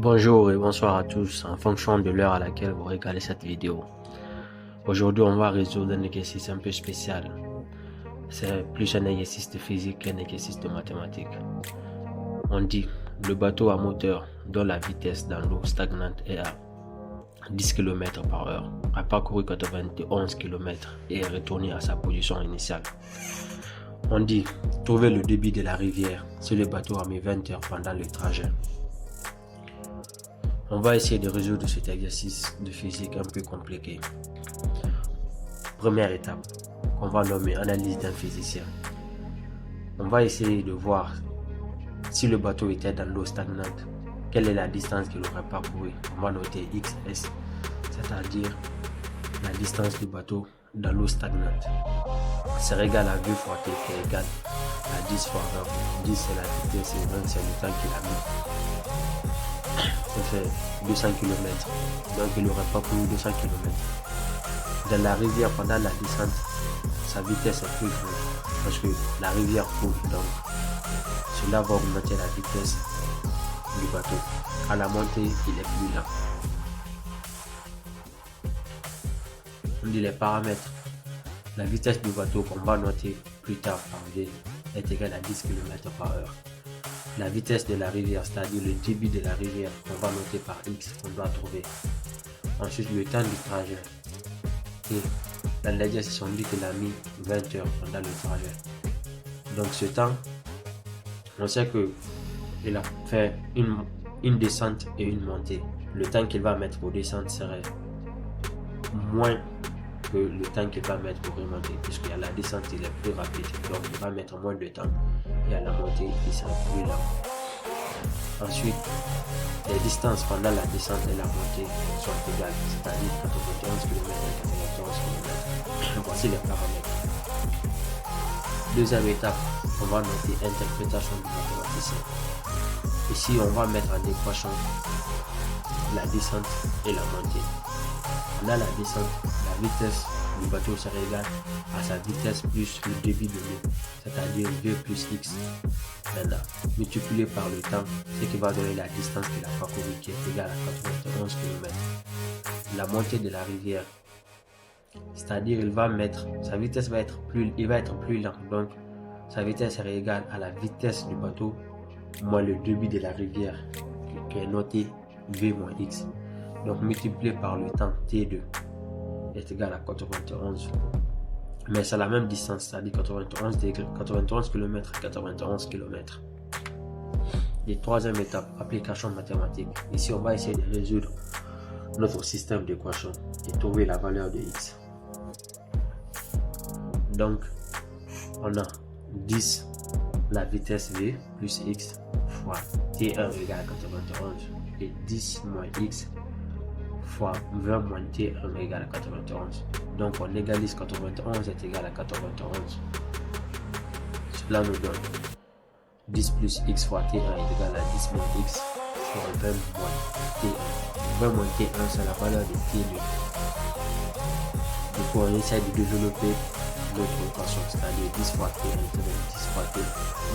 Bonjour et bonsoir à tous en fonction de l'heure à laquelle vous regardez cette vidéo. Aujourd'hui, on va résoudre un exercice un peu spécial. C'est plus un exercice de physique qu'un exercice de mathématiques. On dit le bateau à moteur dont la vitesse dans l'eau stagnante est à 10 km par heure a parcouru 91 km et est retourné à sa position initiale. On dit trouver le débit de la rivière si le bateau a mis 20 heures pendant le trajet. On va essayer de résoudre cet exercice de physique un peu compliqué. Première étape, qu'on va nommer analyse d'un physicien. On va essayer de voir si le bateau était dans l'eau stagnante, quelle est la distance qu'il aurait parcouru. On va noter XS, c'est-à-dire la distance du bateau dans l'eau stagnante. C'est égal à V fois T qui est égal à 10 fois 20. 10 c'est la vitesse et 20 c'est le temps qu'il a mis. Ça fait 200 km. Donc il n'aurait pas couru 200 km. Dans la rivière, pendant la descente, sa vitesse est plus grande parce que la rivière coule. Donc cela va augmenter la vitesse du bateau. À la montée, il est plus lent. On dit les paramètres. La vitesse du bateau qu'on va noter plus tard par V est égale à 10 km par heure. La vitesse de la rivière, c'est-à-dire le débit de la rivière, qu'on va noter par X, qu'on doit trouver. Ensuite, le temps du trajet. Et dans l'exercice, on dit qu'il a mis 20 heures pendant le trajet. Donc ce temps, on sait qu'il a fait une descente et une montée. Le temps qu'il va mettre pour descendre serait moins que le temps qu'il va mettre pour remonter, puisqu'à la descente, il est plus rapide. Donc il va mettre moins de temps. Et à la montée, il sera plus lent. Ensuite, les distances pendant la descente et la montée sont égales, c'est-à-dire 91 km et 91 km. Voici les paramètres. Deuxième étape, on va noter interprétation du mathématicien. Ici, on va mettre en équation la descente et la montée. Pendant la descente, la vitesse du bateau sera égale à sa vitesse plus le débit de l'eau, c'est-à-dire V plus X. Maintenant, multiplié par le temps, ce qui va donner la distance qu'il a parcourue qui est égale à 91 km. La montée de la rivière, c'est-à-dire sa vitesse va être plus lent, donc sa vitesse sera égale à la vitesse du bateau moins le débit de la rivière qui est noté V moins X. Donc multiplié par le temps T2 est égal à 91. Mais c'est la même distance, c'est-à-dire 91 km à 91 km. Et troisième étape, application mathématique. Ici, on va essayer de résoudre notre système d'équation et trouver la valeur de X. Donc, on a 10, la vitesse V plus X fois T1 égale à 91 et 10 moins X fois 20 moins T1 égale à 91. Donc on égalise 91 est égal à 91. Cela nous donne 10 plus X fois T1 est égal à 10 moins X fois 20 moins T1. 20 moins T1 c'est la valeur de T2. Du coup on essaie de développer notre équation, c'est-à-dire 10 fois T1 est égal à 10 fois T1.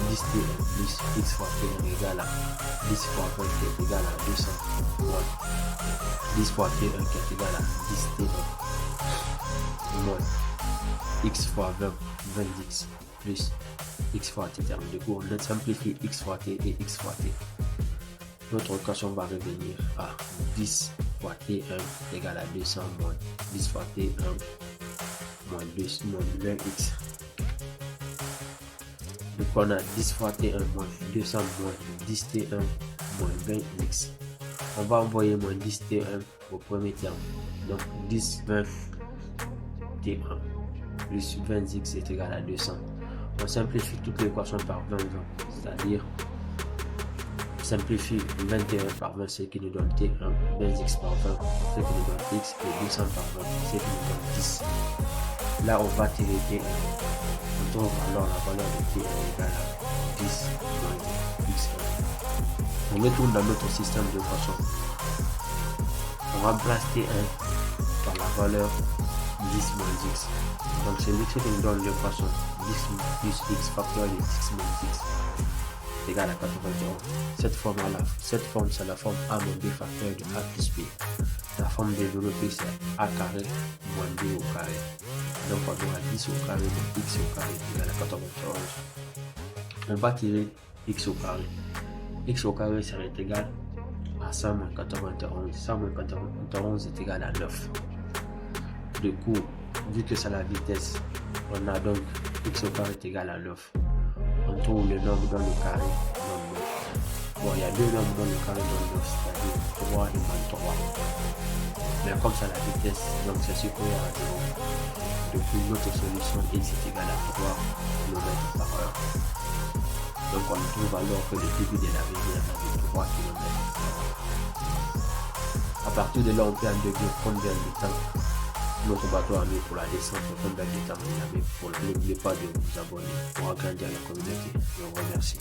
10 T1 plus X fois T1 est égal à 10 fois 20 qui est égal à 200 moins 10 fois T1 qui est égal à 10 T1 moins X fois 20, 20X plus X fois T. Du coup, on simplifie X fois T et X fois T. Notre équation va revenir à 10 fois T1 égale à 200 moins 10 fois T1 moins 20X. Donc on a 10 fois T1 moins 200 moins 10T1 moins 20X. On va envoyer moins 10T1 au premier terme. Donc 10, 20 T1 plus 20X est égal à 200. On simplifie toute l'équation par 20, 20. C'est-à-dire, on simplifie 21 par 20, ce qui nous donne T1, 20X par 20, ce qui nous donne X, et 200 par 20, ce qui nous donne 10. Là, on va tirer T1. On trouve alors la valeur de T1 égale à 10 moins X1. On retourne dans notre système d'équation. On remplace T1 par la valeur 10 moins X. Donc c'est lui qui nous donne l'équation 10 plus X factoriel de 10 moins X égal à 91. Cette forme, c'est la forme A moins B facteur de A plus B. La forme développée, c'est A carré moins B au carré. Donc, on aura 10 au carré de x au carré égal à 91. On va tirer x au carré. X au carré serait égal à 100 moins 91. 100 moins 91 est égal à 9. Du coup, vu que c'est la vitesse, on a donc x au carré est égal à 9. On trouve le nombre dans le carré dans 9. Bon, il y a deux nombres dans le carré dans 9, c'est-à-dire 3 et moins 3. Mais comme c'est la vitesse, donc c'est supérieur à 0. Du coup, notre solution x est égal à 3 km/h. Donc on trouve alors que le début de la rivière est de 3 km/h. À partir de là, on peut en devenir combien de temps notre bateau a mis pour la descente, combien de temps il a mis pour. N'oubliez pas de vous abonner pour agrandir la communauté. Je vous remercie.